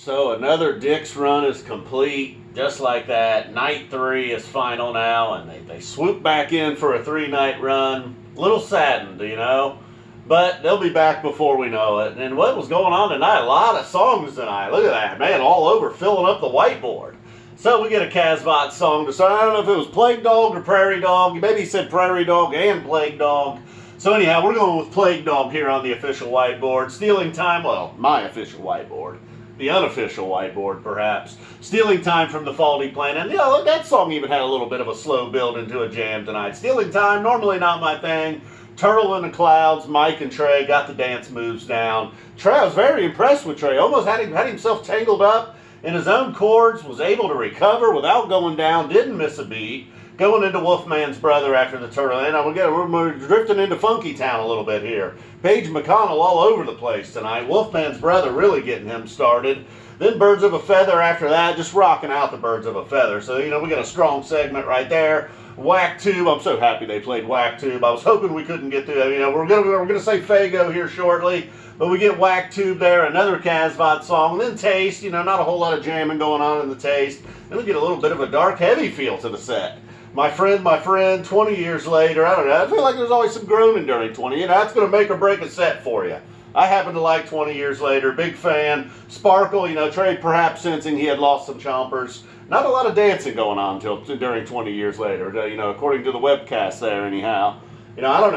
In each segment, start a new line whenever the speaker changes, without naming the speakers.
So another Dick's run is complete, just like that. Night 3 is final now, and they swoop back in for a 3-night run. A little saddened, you know, but they'll be back before we know it. And what was going on tonight? A lot of songs tonight. Look at that, man, all over, filling up the whiteboard. So we get a Casbot song to start. I don't know if it was Plague Dog or Prairie Dog. Maybe he said Prairie Dog and Plague Dog. So anyhow, we're going with Plague Dog here on the official whiteboard. Stealing Time, well, my official whiteboard. The unofficial whiteboard, perhaps. Stealing Time from the Faulty Planet. And, you know, that song even had a little bit of a slow build into a jam tonight. Stealing Time, normally not my thing. Turtle in the Clouds, Mike and Trey got the dance moves down. Trey, I was very impressed with Trey. Almost had himself tangled up in his own chords, was able to recover without going down, didn't miss a beat. Going into Wolfman's brother after the turtle. And we're drifting into Funky Town a little bit here. Paige McConnell all over the place tonight. Wolfman's brother really getting him started. Then Birds of a Feather after that, just rocking out the Birds of a Feather. So, you know, we got a strong segment right there. WACTOOB, I'm so happy they played WACTOOB. I was hoping we couldn't get to that. You know, we're gonna say Faygo here shortly, but we get WACTOOB there, another Casbot song. And then Taste, you know, not a whole lot of jamming going on in the Taste. Then we get a little bit of a dark, heavy feel to the set. My friend, 20 years later, I don't know, I feel like there's always some groaning during 20. You know, that's going to make or break a set for you. I happen to like 20 years later, big fan. Sparkle, you know, Trey perhaps sensing he had lost some chompers. Not a lot of dancing going on during 20 years later, you know, according to the webcast there anyhow. You know, I don't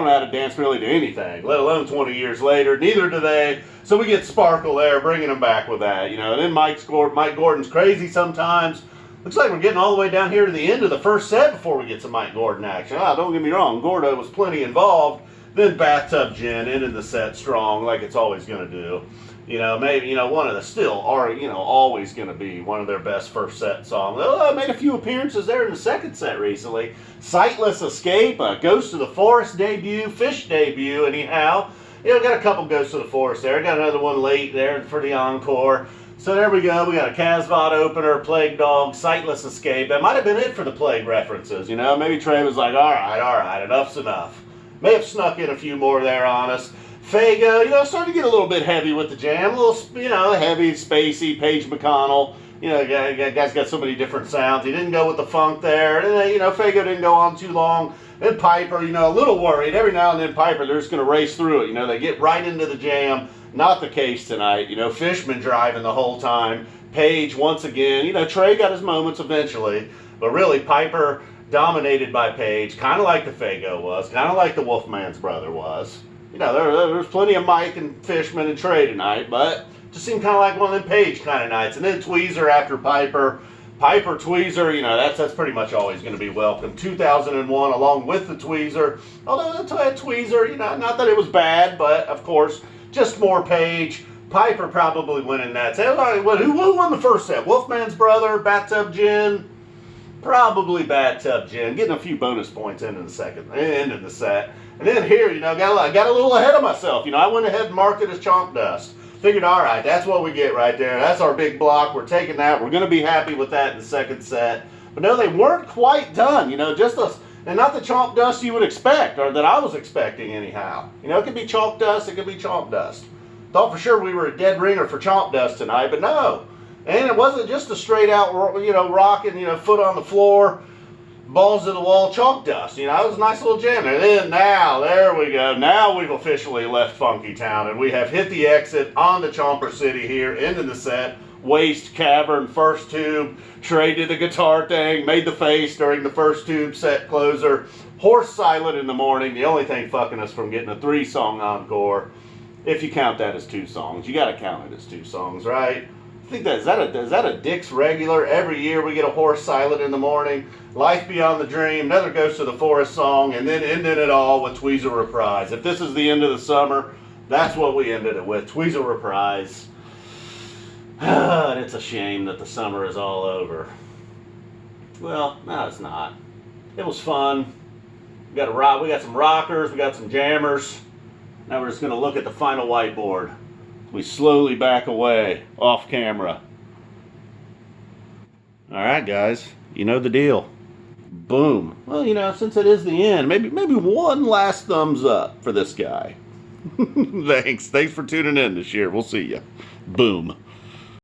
know how to dance really to anything, let alone 20 years later. Neither do they. So we get Sparkle there, bringing them back with that, you know. And then Mike Gordon's crazy sometimes. Looks like we're getting all the way down here to the end of the first set before we get to Mike Gordon action. Don't get me wrong, Gordo was plenty involved. Then Bathtub Gin ended the set strong, like it's always going to do. You know, maybe, you know, one of the still are, you know, always going to be one of their best first set songs. I made a few appearances there in the second set recently. Sightless Escape, a Ghost of the Forest debut, Phish debut, anyhow. You know, got a couple Ghosts of the Forest there. Got another one late there for the encore. So there we go. We got a Casbot opener, Plague Dog, Sightless Escape. That might have been it for the Plague references. You know, maybe Trey was like, all right, enough's enough. May have snuck in a few more there on us. Faygo, you know, starting to get a little bit heavy with the jam. A little, you know, heavy, spacey. Paige McConnell. You know, guy's got so many different sounds. He didn't go with the funk there. And then, you know, Faygo didn't go on too long. Then Piper, you know, a little worried. Every now and then Piper, they're just going to race through it. You know, they get right into the jam. Not the case tonight. You know, Fishman driving the whole time. Paige once again. You know, Trey got his moments eventually. But really, Piper dominated by Paige. Kind of like the Faygo was. Kind of like the Wolfman's brother was. You know, there's plenty of Mike and Fishman and Trey tonight. But just seemed kind of like one of them Paige kind of nights. And then Tweezer after Piper. Piper, Tweezer, you know, that's pretty much always going to be welcome. 2001 along with the Tweezer. Although Tweezer, you know, not that it was bad, but of course, just more Paige. Piper probably winning that set. Who won the first set? Wolfman's brother, Bathtub Gin? Probably Bathtub Gin. Getting a few bonus points into the set. And then here, you know, got a little ahead of myself. You know, I went ahead and marked it as chalk dust. Figured, all right, that's what we get right there. That's our big block. We're taking that. We're going to be happy with that in the second set. But no, they weren't quite done. You know, and not the chalk dust you would expect, or that I was expecting anyhow. You know, it could be chalk dust. It could be chalk dust. Thought for sure we were a dead ringer for chalk dust tonight, but no. And it wasn't just a straight out, you know, rocking, you know, foot on the floor, balls to the wall, chalk dust. You know, it was a nice little jam. And then now, there we go. Now we've officially left Funky Town, and we have hit the exit on the Chomper City here, ending the set. Waste, Cavern, first tube. Trey did the guitar thing, made the face during the first tube set closer. Horse silent in the morning. The only thing fucking us from getting a 3-song encore, if you count that as 2 songs. You got to count it as 2 songs, right? I think is that a Dick's regular? Every year we get a Horse silent in the morning. Life Beyond the Dream, another Ghost of the Forest song, and then ending it all with Tweezer Reprise. If this is the end of the summer, that's what we ended it with. Tweezer Reprise. And it's a shame that the summer is all over. Well, no, it's not. It was fun. We got some rockers, we got some jammers. Now we're just going to look at the final whiteboard. We slowly back away off camera. All right, guys, you know the deal. Boom. Well, you know, since it is the end, maybe one last thumbs up for this guy. Thanks for tuning in this year. We'll see you. Boom.